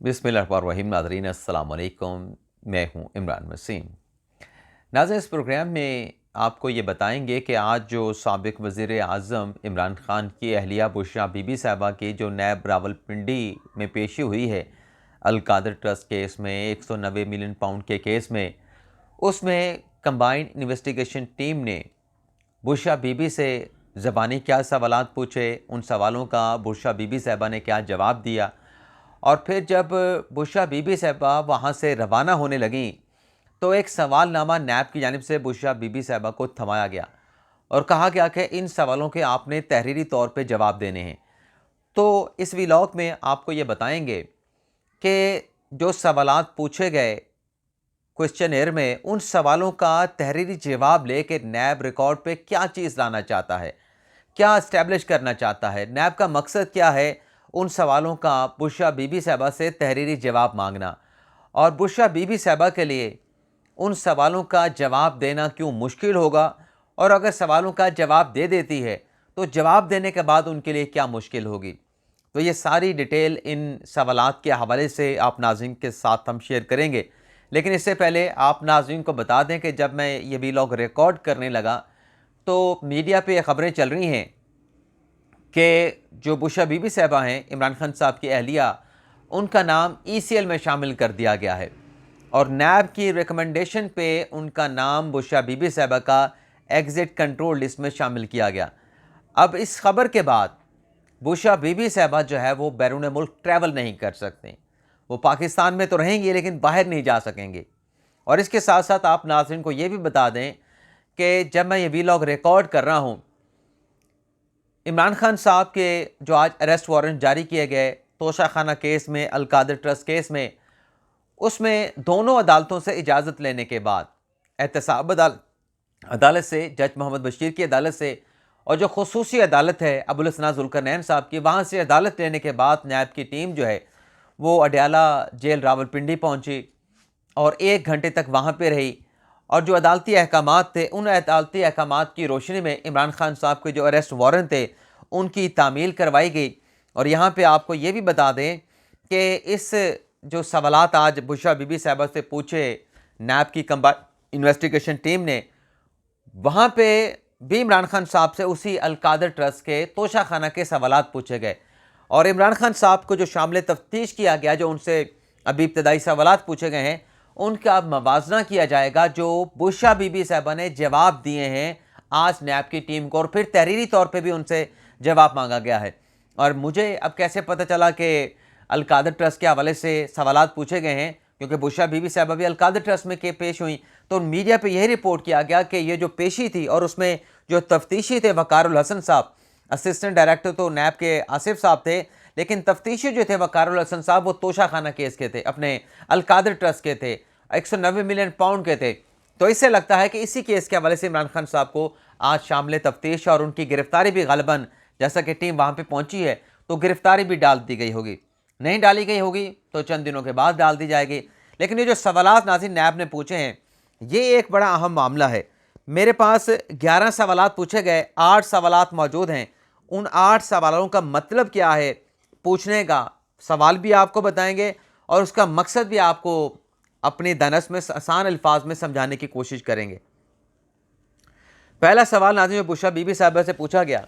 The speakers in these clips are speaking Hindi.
बिस्मिल्लाहिर्रहमानिर्रहीम। नाज़रीन अस्सलाम वालेकुम, मैं हूँ इमरान वसीम। नाज़रीन, इस प्रोग्राम में आपको ये बताएंगे कि आज जो साबिक़ वज़ीर आज़म इमरान ख़ान की अहलिया बुशरा बीबी साहिबा की जो नैब रावलपिंडी में पेशी हुई है अल-कादर ट्रस्ट केस में, 190 मिलियन पाउंड के केस में, उसमें कंबाइंड इन्वेस्टिगेशन टीम ने बुशरा बीबी से ज़बानी क्या सवालात पूछे, उन सवालों का बुशरा बीबी साहिबा ने क्या जवाब दिया, और फिर जब बुशरा बीबी साहिबा वहाँ से रवाना होने लगीं तो एक सवालनामा नैब की जानिब से बुशरा बीबी साहिबा को थमाया गया और कहा गया कि इन सवालों के आपने तहरीरी तौर पे जवाब देने हैं। तो इस व्लॉग में आपको ये बताएंगे कि जो सवालात पूछे गए क्वेश्चनेयर में, उन सवालों का तहरीरी जवाब लेके नैब रिकॉर्ड पे क्या चीज़ लाना चाहता है, क्या इस्टेब्लिश करना चाहता है, नैब का मकसद क्या है, उन सवालों का बुशरा बीबी साहिबा से तहरीरी जवाब मांगना, और बुशरा बीबी साहिबा के लिए उन सवालों का जवाब देना क्यों मुश्किल होगा, और अगर सवालों का जवाब दे देती है तो जवाब देने के बाद उनके लिए क्या मुश्किल होगी। तो ये सारी डिटेल इन सवालात के हवाले से आप नाज़रीन के साथ हम शेयर करेंगे। लेकिन इससे पहले आप नाज़रीन को बता दें कि जब मैं ये व्लॉग रिकॉर्ड करने लगा तो मीडिया पे ख़बरें चल रही हैं कि जो बुशरा बीबी साहिबा हैं, इमरान खान साहब की अहलिया, उनका नाम ECL में शामिल कर दिया गया है और नैब की रिकमेंडेशन पे उनका नाम बुशरा बीबी साहिबा का एग्ज़िट कंट्रोल लिस्ट में शामिल किया गया। अब इस खबर के बाद बुशरा बीबी साहिबा जो है वो बैरून मुल्क ट्रैवल नहीं कर सकते। वो पाकिस्तान में तो रहेंगे लेकिन बाहर नहीं जा सकेंगे। और इसके साथ साथ आप नाज़रीन को ये भी बता दें कि जब मैं ये व्लॉग रिकॉर्ड कर रहा हूँ, इमरान खान साहब के जो आज अरेस्ट वारंट जारी किए गए तोशाखाना केस में, अल-कादर ट्रस्ट केस में, उसमें दोनों अदालतों से इजाज़त लेने के बाद, एहतसाब अदालत से, जज मोहम्मद बशीर की अदालत से, और जो खसूसी अदालत है अबुल हसन ज़ुल्करनैन साहब की, वहाँ से अदालत लेने के बाद नैब की टीम जो है वो अडयाला जेल रावलपिंडी पहुँची और 1 घंटे तक वहाँ पे रही। और जो अदालती अहकामात थे, उन अदालती अहकामात की रोशनी में इमरान खान साहब के जो अरेस्ट वारंट थे उनकी तामील करवाई गई। और यहाँ पे आपको ये भी बता दें कि इस जो सवालात आज बुशरा बीबी साहिबा से पूछे नैब की कंबाइंड इन्वेस्टिगेशन टीम ने, वहाँ पे भी इमरान खान साहब से उसी अल-कादर ट्रस्ट के तोशाखाना के सवालात पूछे गए और इमरान खान साहब को जो शामिल तफ्तीश किया गया, जो उनसे अभी इब्तदाई सवालात पूछे गए हैं, उनका मवाजना किया जाएगा जो बुशरा बीबी साहिबा ने जवाब दिए हैं आज नैब की टीम को, और फिर तहरीरी तौर पे भी उनसे जवाब मांगा गया है। और मुझे अब कैसे पता चला कि अल-कादर ट्रस्ट के हवाले से सवालात पूछे गए हैं, क्योंकि बुशरा बीबी साहिबा भी अल-कादर ट्रस्ट में के पेश हुई, तो मीडिया पे यही रिपोर्ट किया गया कि ये जो पेशी थी और उसमें जो तफ्तीशी थे वकारुल हसन साहब, असिस्टेंट डायरेक्टर तो नैब के आसिफ साहब थे, लेकिन तफ्तीशी जो थे वकारुल हसन साहब वो तोशाखाना केस के थे, अपने अल-कादर ट्रस्ट के थे, 190 मिलियन पाउंड के थे। तो इससे लगता है कि इसी केस के हवाले से इमरान खान साहब को आज शामिल तफ्तीश और उनकी गिरफ्तारी भी गालिबन, जैसा कि टीम वहाँ पे पहुँची है तो गिरफ्तारी भी डाल दी गई होगी, नहीं डाली गई होगी तो चंद दिनों के बाद डाल दी जाएगी। लेकिन ये जो सवालात नाज़रीन नैब ने पूछे हैं, ये एक बड़ा अहम मामला है। मेरे पास 11 सवालात पूछे गए, 8 सवालात मौजूद हैं। उन 8 सवालों का मतलब क्या है, पूछने का सवाल भी आपको बताएंगे और उसका मकसद भी आपको अपनी दानश में आसान अल्फाज में समझाने की कोशिश करेंगे। पहला सवाल नाज़रीन जो बुशरा बीबी साहिबा से पूछा गया,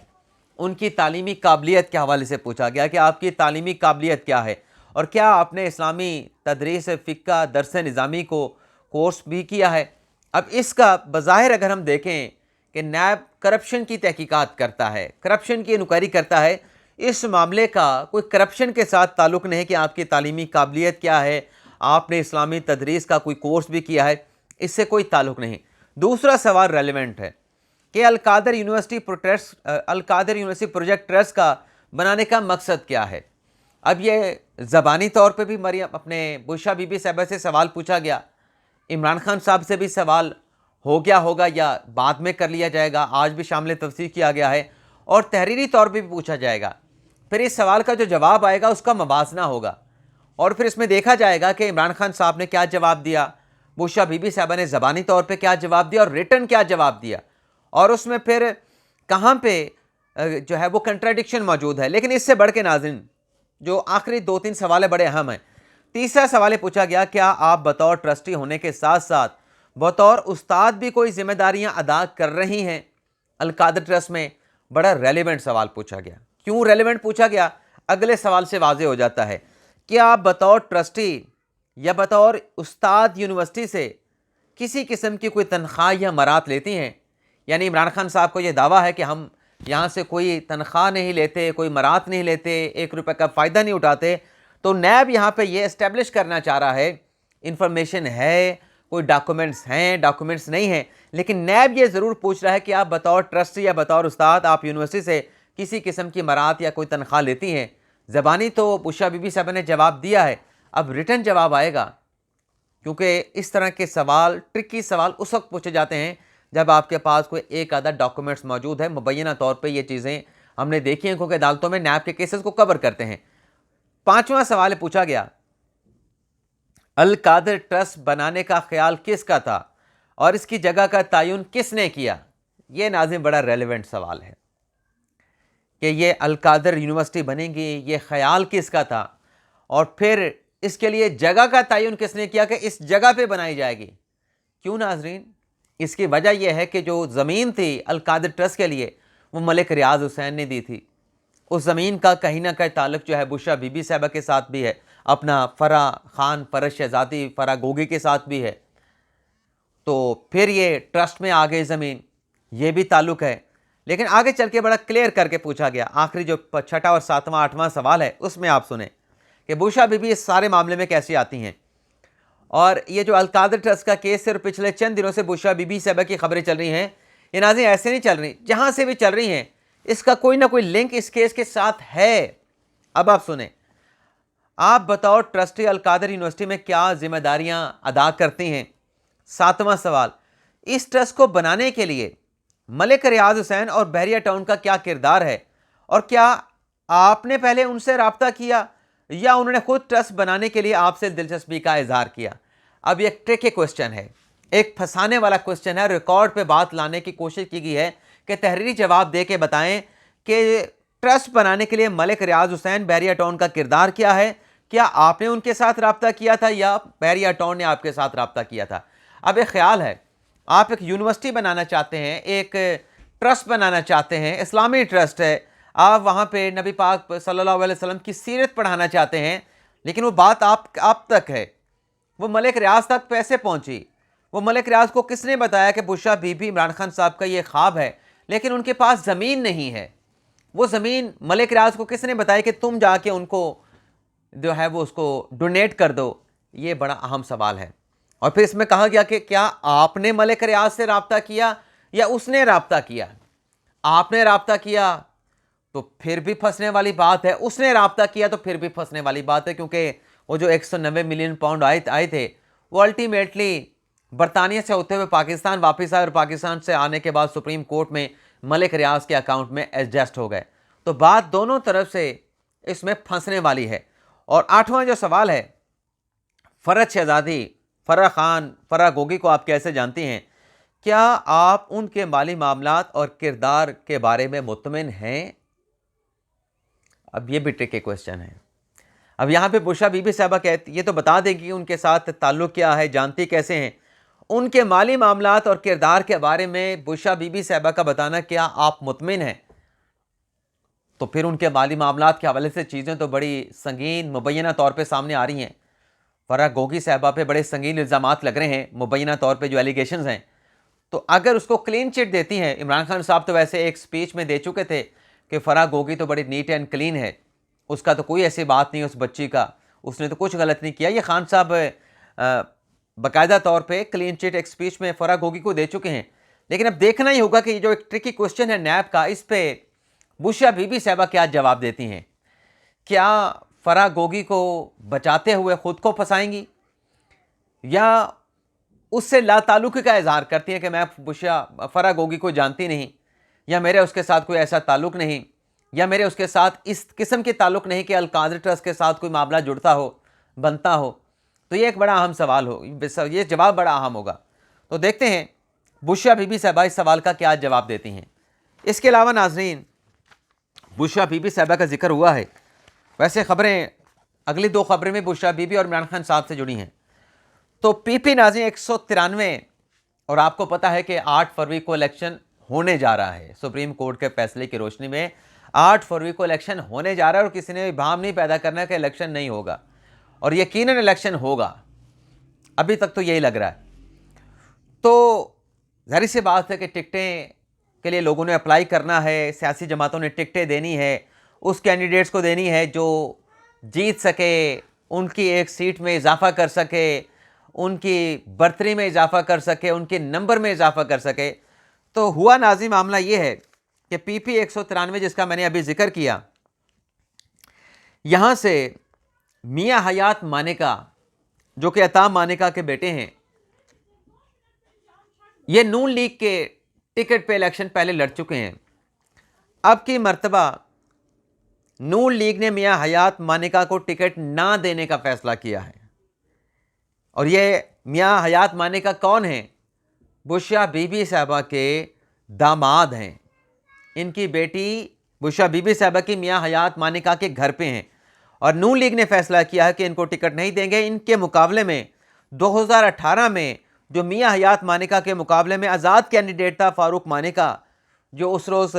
उनकी तालीमी काबिलियत के हवाले से पूछा गया कि आपकी तालीमी काबिलियत क्या है और क्या आपने इस्लामी तदरीस फ़िक़्ह दरस निज़ामी को कोर्स भी किया है। अब इसका बज़ाहिर अगर हम देखें कि नैब करप्शन की तहकीकात करता है, करप्शन की इंक्वायरी करता है, इस मामले का कोई करप्शन के साथ ताल्लुक़ नहीं कि आपकी तालीमी काबिलियत क्या है, आपने इस्लामी तदरीस का कोई कोर्स भी किया है, इससे कोई ताल्लुक़ नहीं। दूसरा सवाल रेलिवेंट है कि अल-कादर यूनिवर्सिटी प्रोजेक्ट ट्रस्ट का बनाने का मकसद क्या है। अब ये ज़बानी तौर पे भी मरियम अपने बुशरा बीबी साहिबा से सवाल पूछा गया, इमरान खान साहब से भी सवाल हो गया होगा या बाद में कर लिया जाएगा, आज भी शामिल तफसीर किया गया है और तहरीरी तौर पे भी पूछा जाएगा। फिर इस सवाल का जो जवाब आएगा उसका मवाजना होगा और फिर इसमें देखा जाएगा कि इमरान खान साहब ने क्या जवाब दिया, बुशरा बीबी साहिबा ने ज़बानी तौर पे क्या जवाब दिया और रिटन क्या जवाब दिया, और उसमें फिर कहाँ पे जो है वो कंट्राडिक्शन मौजूद है। लेकिन इससे बढ़ के नाज़रीन जो आखिरी 2-3 सवाल बड़े अहम हैं। तीसरा सवाल पूछा गया, क्या आप बतौर ट्रस्टी होने के साथ साथ बतौर उस्ताद भी कोई जिम्मेदारियां अदा कर रही हैं अल-कादर ट्रस्ट में? बड़ा रेलिवेंट सवाल पूछा गया। क्यों रेलिवेंट पूछा गया? अगले सवाल से वाजे हो जाता है कि आप बतौर ट्रस्टी या बतौर उस्ताद यूनिवर्सिटी से किसी किस्म की कोई तनख्वाह या मरात लेती हैं? यानी इमरान खान साहब को यह दावा है कि हम यहाँ से कोई तनख्वाह नहीं लेते, कोई मरात नहीं लेते, 1 रुपये का फ़ायदा नहीं उठाते। तो नैब यहाँ पे ये इस्टेब्लिश करना चाह रहा है, इंफॉर्मेशन है, कोई डॉक्यूमेंट्स हैं, डॉक्यूमेंट्स नहीं हैं, लेकिन नैब ये ज़रूर पूछ रहा है कि आप बतौर ट्रस्टी या बतौर उस्ताद आप यूनिवर्सिटी से किसी किस्म की मरात या कोई तनख्वाह लेती हैं? ज़बानी तो बुशरा बीबी साहब ने जवाब दिया है, अब रिटर्न जवाब आएगा, क्योंकि इस तरह के सवाल, ट्रिकी सवाल उस वक्त पूछे जाते हैं जब आपके पास कोई एक आधा डॉक्यूमेंट्स मौजूद है। मुबैना तौर पे ये चीज़ें हमने देखी हैं, क्योंकि अदालतों में नैब के केसेस को कवर करते हैं। पांचवा सवाल पूछा गया, अल-कादर ट्रस्ट बनाने का ख्याल किसका था और इसकी जगह का तयन किसने किया? ये नाज़िम बड़ा रेलिवेंट सवाल है कि ये अल-कादर यूनिवर्सिटी बनेगी, ये ख्याल किसका था और फिर इसके लिए जगह का तयन किसने किया कि इस जगह पे बनाई जाएगी? क्यों नाजरीन? इसकी वजह यह है कि जो ज़मीन थी अल-कादर ट्रस्ट के लिए वो मलिक रियाज हुसैन ने दी थी। उस ज़मीन का कहीं ना कहीं ताल्लुक जो है बुशरा बीबी साहबा के साथ भी है, अपना फ़रा खान फ़रज शहज़ादी फ़रा गोगी के साथ भी है। तो फिर ये ट्रस्ट में आ गई ज़मीन, ये भी ताल्लुक है। लेकिन आगे चल के बड़ा क्लियर करके पूछा गया, आखिरी जो छठा और सातवां आठवां सवाल है उसमें आप सुने कि बुशरा बीबी इस सारे मामले में कैसी आती हैं। और ये जो अल-कादर ट्रस्ट का केस सिर्फ पिछले चंद दिनों से बुशरा बीबी साहबा की खबरें चल रही हैं, ये नाज़रीन ऐसे नहीं चल रही, जहाँ से भी चल रही हैं इसका कोई ना कोई लिंक इस केस के साथ है। अब आप सुने, आप बतौर ट्रस्टी अल-कादर यूनिवर्सिटी में क्या जिम्मेदारियां अदा करती हैं? सातवां सवाल, इस ट्रस्ट को बनाने के लिए मलिक रियाज हुसैन और बहरिया टाउन का क्या किरदार है और क्या आपने पहले उनसे रब्ता किया या उन्होंने खुद ट्रस्ट बनाने के लिए आपसे दिलचस्पी का इजहार किया? अब ये ट्रिकी क्वेश्चन है, एक फंसाने वाला क्वेश्चन है। रिकॉर्ड पे बात लाने की कोशिश की गई है कि तहरीरी जवाब दे के बताएं कि ट्रस्ट बनाने के लिए मलिक रियाज हुसैन बहरिया टाउन का किरदार क्या है, क्या आपने उनके साथ रब्ता किया था या बहरिया टाउन ने आपके साथ रब्ता किया था? अब एक ख्याल है, आप एक यूनिवर्सिटी बनाना चाहते हैं, एक ट्रस्ट बनाना चाहते हैं, इस्लामी ट्रस्ट है, आप वहाँ पे नबी पाक सल्लल्लाहु अलैहि वसल्लम की सीरत पढ़ाना चाहते हैं, लेकिन वो बात आप तक है, वो मलिक रियाज तक कैसे पहुँची? वो मलिक रियाज को किसने बताया कि बुशरा बीबी इमरान खान साहब का ये ख्वाब है, लेकिन उनके पास ज़मीन नहीं है? वो ज़मीन मलिक रियाज को किसने बताया कि तुम जाके उनको जो है वो उसको डोनेट कर दो? ये बड़ा अहम सवाल है। और फिर इसमें कहा गया कि क्या आपने मलिक रियाज से रब्ता किया या उसने रब्ता किया? आपने रब्ता किया तो फिर भी फंसने वाली बात है, उसने रब्ता किया तो फिर भी फंसने वाली बात है, क्योंकि वो जो 190 मिलियन पाउंड आए थे वो अल्टीमेटली बरतानिया से होते हुए पाकिस्तान वापस आए और पाकिस्तान से आने के बाद सुप्रीम कोर्ट में मलिक रियाज के अकाउंट में एडजस्ट हो गए। तो बात दोनों तरफ से इसमें फंसने वाली है। और आठवां जो सवाल है, फ़रज शहज़ादी फ़रा खान फ़रा गोगी को आप कैसे जानती हैं? क्या आप उनके माली मामलात और किरदार के बारे में मुतमिन हैं? अब ये भी ट्रिकी क्वेश्चन है। अब यहाँ पे बुशरा बीबी साहबा कहती, ये तो बता देगी कि उनके साथ ताल्लुक़ क्या है, जानती कैसे हैं। उनके माली मामलात और किरदार के बारे में बुशरा बीबी साहबा का बताना क्या आप मुतमिन हैं? तो फिर उनके माली मामलात के हवाले से चीज़ें तो बड़ी संगीन मुबैना तौर पे सामने आ रही हैं। फ़रा गोगी साहबा पे बड़े संगीन इल्ज़ामात लग रहे हैं, मुबैना तौर पे जो एलिगेशंस हैं। तो अगर उसको क्लीन चिट देती हैं, इमरान खान साहब तो वैसे एक स्पीच में दे चुके थे कि फ़रा गोगी तो बड़ी नीट एंड क्लीन है, उसका तो कोई ऐसी बात नहीं उस बच्ची का, उसने तो कुछ गलत नहीं किया। ये खान साहब बाकायदा तौर पे क्लीन चिट एक स्पीच में फ़रा गोगी को दे चुके हैं। लेकिन अब देखना ही होगा कि ये जो एक ट्रिकी क्वेश्चन है नैब का, इस पे बुशरा बीबी साहबा क्या जवाब देती हैं। क्या फ़रा गोगी को बचाते हुए ख़ुद को फंसाएंगी या उससे लाताल्लुक़ी का इजहार करती हैं कि मैं फ़रा गोगी को जानती नहीं, या मेरे उसके साथ कोई ऐसा ताल्लुक़ नहीं, या मेरे उसके साथ इस किस्म के ताल्लुक़ नहीं कि अल-कादर ट्रस्ट के साथ कोई मामला जुड़ता हो, बनता हो। तो ये एक बड़ा अहम सवाल हो, ये जवाब बड़ा अहम होगा। तो देखते हैं बुशरा बीबी साहबा इस सवाल का क्या जवाब देती हैं। इसके अलावा नाजरीन, बुशरा बीबी साहबा का जिक्र हुआ है, वैसे ख़बरें अगली दो खबरें में बुशरा बीबी और इमरान खान साहब से जुड़ी हैं। तो पीपी नाज़रीन 193, और आपको पता है कि 8 फरवरी को इलेक्शन होने जा रहा है। सुप्रीम कोर्ट के फैसले की रोशनी में 8 फरवरी को इलेक्शन होने जा रहा है और किसी ने भी भ्रम नहीं पैदा करना कि इलेक्शन नहीं होगा, और यकीनन इलेक्शन होगा। अभी तक तो यही लग रहा है। तो ज़ाहिर सी बात है कि टिकटें के लिए लोगों ने अप्लाई करना है, सियासी जमातों ने टिकटें देनी है, उस कैंडिडेट्स को देनी है जो जीत सके, उनकी एक सीट में इजाफा कर सके, उनकी बर्तरी में इजाफा कर सके, उनके नंबर में इजाफा कर सके। तो हुआ नाज़रीन मामला ये है कि पीपी 193 जिसका मैंने अभी जिक्र किया, यहाँ से मियाँ हयात मानेका जो कि अता मानेका के बेटे हैं, ये नून लीग के टिकट पे इलेक्शन पहले लड़ चुके हैं। अब की मर्तबा नून लीग ने मियाँ हयात मानेका को टिकट ना देने का फैसला किया है। और ये मियाँ हयात मानेका कौन है? बुशरा बीबी साहबा के दामाद हैं। इनकी बेटी बुशरा बीबी साहबा की मियाँ हयात मानेका के घर पे हैं, और नून लीग ने फैसला किया है कि इनको टिकट नहीं देंगे। इनके मुकाबले में 2018 में जो मियाँ हयात मानेका के मुकाबले में आज़ाद कैंडिडेट था फारूक मानेका, जो उस रोज़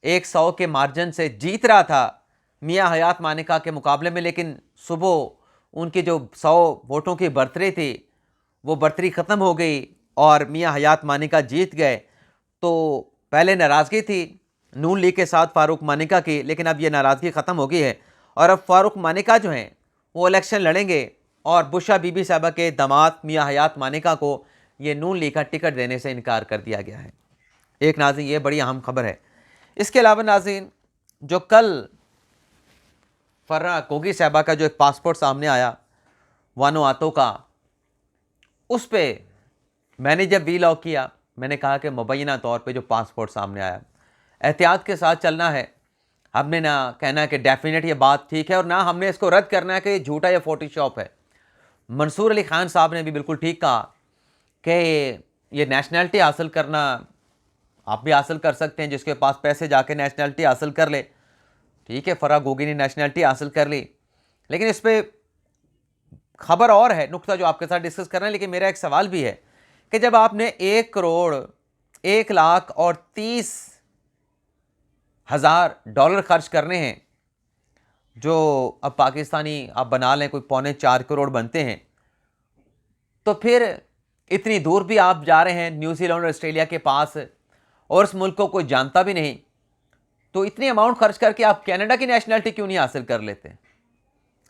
100 के मार्जिन से जीत रहा था मियाँ हयात मानेका के मुकाबले में, लेकिन सुबह उनकी जो 100 वोटों की बर्तरी थी वो बर्तरी ख़त्म हो गई और मियाँ हयात मानेका जीत गए। तो पहले नाराज़गी थी नून लीग के साथ फारूक मानेका की, लेकिन अब ये नाराज़गी ख़त्म हो गई है और अब फारूक मानेका जो हैं वो इलेक्शन लड़ेंगे और बुशरा बीबी साहबा के दामाद मियाँ हयात मानेका को ये नून लीग का टिकट देने से इनकार कर दिया गया है। एक नाज़रीन ये बड़ी अहम खबर है। इसके अलावा नाज़रीन जो कल फर्रा कोगी साहबा का जो एक पासपोर्ट सामने आया वानुआतू का, उस पर मैंने जब वीलॉग किया मैंने कहा कि मुबैना तौर पे जो पासपोर्ट सामने आया एहतियात के साथ चलना है। हमने ना कहना है कि डेफिनेट ये बात ठीक है और ना हमने इसको रद्द करना है कि झूठा या फोटोशॉप है। मंसूर अली खान साहब ने भी बिल्कुल ठीक कहा कि ये नेशनैलिटी हासिल करना आप भी हासिल कर सकते हैं, जिसके पास पैसे जाके नेशनैलिटी हासिल कर ले। ठीक है, फर्रा गोगी ने नेशनैलिटी हासिल कर ली, लेकिन इस पर खबर और है, नुक्ता जो आपके साथ डिस्कस करना है। लेकिन मेरा एक सवाल भी है कि जब आपने 1,01,30,000 डॉलर खर्च करने हैं, जो अब पाकिस्तानी आप बना लें कोई 3.25 करोड़ बनते हैं, तो फिर इतनी दूर भी आप जा रहे हैं न्यूजीलैंड और ऑस्ट्रेलिया के पास और उस मुल्क को कोई जानता भी नहीं, तो इतनी अमाउंट खर्च करके आप कनाडा की नेशनलिटी क्यों नहीं हासिल कर लेते?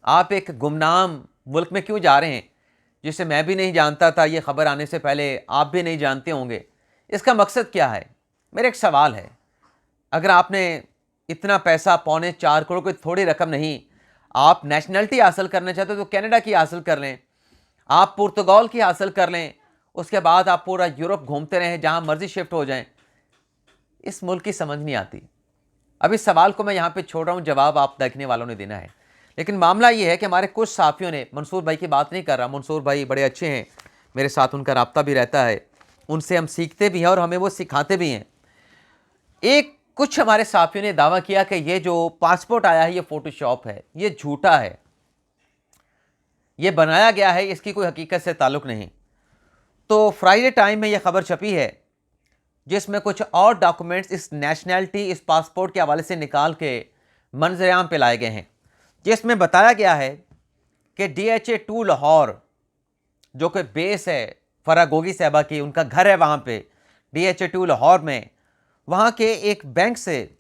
आप एक गुमनाम मुल्क में क्यों जा रहे हैं जिसे मैं भी नहीं जानता था, ये खबर आने से पहले आप भी नहीं जानते होंगे? इसका मकसद क्या है? मेरा एक सवाल है, अगर आपने इतना पैसा 3.25 करोड़ कोई थोड़ी रकम नहीं, आप नेशनलिटी हासिल करना चाहते हो तो कनाडा की हासिल कर लें, आप पुर्तगाल की हासिल कर लें, उसके बाद आप पूरा यूरोप घूमते रहें, जहाँ मर्जी शिफ्ट हो जाएं। इस मुल्क की समझ नहीं आती। अब इस सवाल को मैं यहाँ पे छोड़ रहा हूँ, जवाब आप देखने वालों ने देना है। लेकिन मामला ये है कि हमारे कुछ साथियों ने, मंसूर भाई की बात नहीं कर रहा, मंसूर भाई बड़े अच्छे हैं, मेरे साथ उनका राब्ता भी रहता है, उनसे हम सीखते भी हैं और हमें वो सिखाते भी हैं। कुछ हमारे साथियों ने दावा किया कि ये जो पासपोर्ट आया है ये फोटोशॉप है, ये झूठा है, ये बनाया गया है, इसकी कोई हकीकत से ताल्लुक़ नहीं। तो फ्राइडे टाइम में ये खबर छपी है जिसमें कुछ और डॉक्यूमेंट्स इस नेशनैलिटी, इस पासपोर्ट के हवाले से निकाल के मंजरेआम पे लाए गए हैं, जिसमें बताया गया है कि DHA-2 लाहौर जो कि बेस है फर्रा गोगी साहबा की, उनका घर है वहाँ पे DHA-2 लाहौर में, वहाँ के एक बैंक से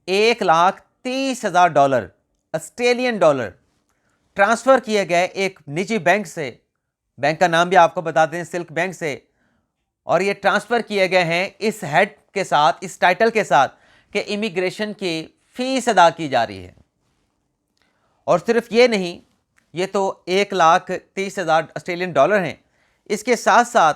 1,30,000 डॉलर ऑस्ट्रेलियन डॉलर ट्रांसफ़र किए गए एक निजी बैंक से। बैंक का नाम भी आपको बताते हैं, सिल्क बैंक से। और ये ट्रांसफ़र किए गए हैं इस हेड के साथ, इस टाइटल के साथ कि इमिग्रेशन की फ़ीस अदा की जा रही है। और सिर्फ ये नहीं, ये तो 1,30,000 ऑस्ट्रेलियन डॉलर हैं। इसके साथ साथ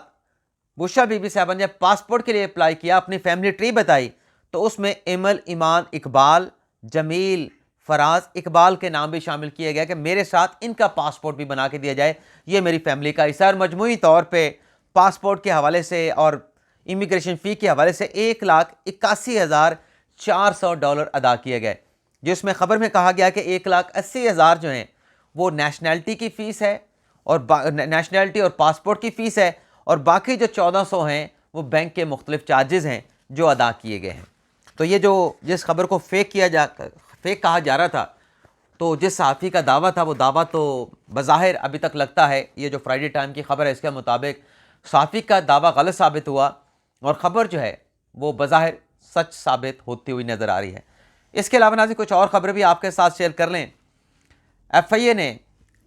बुशरा बीबी साहबा ने जब पासपोर्ट के लिए अप्लाई किया, अपनी फैमिली ट्री बताई, तो उसमें इमल, ईमान, इकबाल, जमील, फराज, इकबाल के नाम भी शामिल किए गए कि मेरे साथ इनका पासपोर्ट भी बना के दिया जाए, ये मेरी फैमिली का हिस्सा। और मजमूई तौर पे पासपोर्ट के हवाले से और इमिग्रेशन फ़ी के हवाले से 1,81,400 डॉलर अदा किए गए। जिसमें ख़बर में कहा गया कि 1,80,000 जो हैं वो नेशनैलिटी की फ़ीस है और नेशनैलिटी और पासपोर्ट की फ़ीस है, और बाकी जो 1400 हैं वो बैंक के मुख्तलिफ चार्जेज़ हैं जो अदा किए गए हैं। तो ये जो जिस खबर को फेक कहा जा रहा था, तो जिस सहाफ़ी का दावा था वो दावा तो बज़ाहिर अभी तक लगता है, ये जो फ्राइडे टाइम की खबर है इसके मुताबिक सहाफ़ी का दावा गलत साबित हुआ और ख़बर जो है वो बज़ाहिर सच साबित होती हुई नज़र आ रही है। इसके अलावा नाज़रीन कुछ और ख़बरें भी आपके साथ शेयर कर लें। FIA ने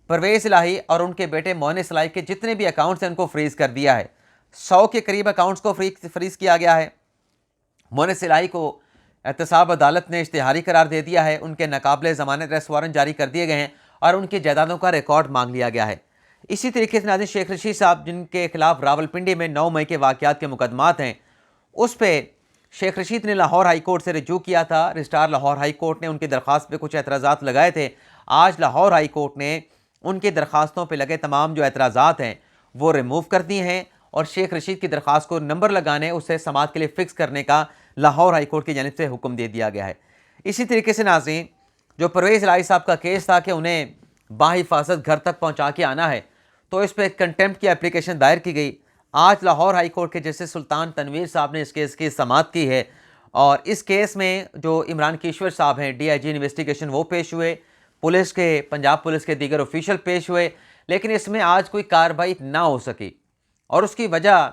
परवेज़ इलाही और उनके बेटे मोहनिस इलाही के जितने भी अकाउंट्स हैं उनको फ्रीज़ कर दिया है। 100 के करीब अकाउंट्स को फ्रीज़ किया गया है। मोहनिस इलाही को एहतसाब अदालत ने इश्तिहारी करार दे दिया है, उनके नाकाबिले ज़मानत अरेस्ट वारंट जारी कर दिए गए हैं और उनकी जायदादों का रिकॉर्ड मांग लिया गया है। इसी तरीके से नाज़रीन शेख रशीद साहब जिनके खिलाफ रावलपिंडी में 9 मई के वाक़यात के मुकदमात हैं, उस पर शेख रशीद ने लाहौर हाई कोर्ट से रिजू किया था। रजिस्ट्रार लाहौर हाई कोर्ट ने उनकी दरख्वास्त पे कुछ एतराज़ात लगाए थे। आज लाहौर हाई कोर्ट ने उनकी दरख्वास्तों पे लगे तमाम जो एतराज़ात हैं वो रिमूव कर दिए हैं और शेख रशीद की दरख्वास्त को नंबर लगाने, उसे समाअत के लिए फ़िक्स करने का लाहौर हाई कोर्ट की जानिब से हुक्म दे दिया गया है। इसी तरीके से नाज़रीन जो परवेज़ इलाही साहब का केस था कि उन्हें बाहिफाजत घर तक पहुँचा के आना है, तो इस पर कंटेम्प्ट की एप्लीकेशन दायर की गई। आज लाहौर हाई कोर्ट के जस्टिस सुल्तान तनवीर साहब ने इस केस की समाअत की है और इस केस में जो इमरान कीश्वर साहब हैं DIG इन्वेस्टिगेशन वो पेश हुए, पुलिस के पंजाब पुलिस के दीगर ऑफिशियल पेश हुए, लेकिन इसमें आज कोई कार्रवाई ना हो सकी और उसकी वजह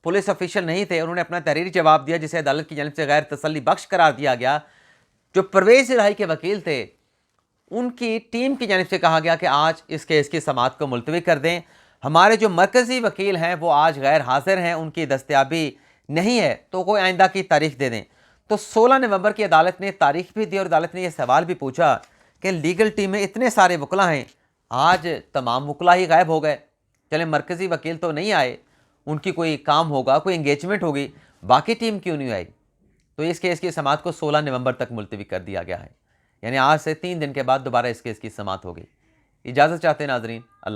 पुलिस ऑफिशियल नहीं थे। उन्होंने अपना तहरीरी जवाब दिया जिसे अदालत की जानिब से गैर तसल्ली बख्श करार दिया गया। जो परवेज़ इलाही के वकील थे उनकी टीम की जानिब से कहा गया कि आज इस केस की समाअत को मुलतवी कर दें। हमारे जो मरकज़ी वकील हैं वो आज गैर हाजिर हैं, उनकी दस्तयाबी नहीं है, तो कोई आइंदा की तारीख दे दें। तो 16 नवंबर की अदालत ने तारीख भी दी और अदालत ने यह सवाल भी पूछा कि लीगल टीम में इतने सारे वकला हैं, आज तमाम वकला ही गायब हो गए। चले मरकज़ी वकील तो नहीं आए, उनकी कोई काम होगा, कोई इंगेजमेंट होगी, बाकी टीम क्यों नहीं आई? तो इस केस की समाअत को 16 नवंबर तक मुलतवी कर दिया गया है, यानी आज से 3 दिन के बाद दोबारा इस केस की समाअत होगी। इजाज़त चाहते हैं नाज़रीन, अल्लाह।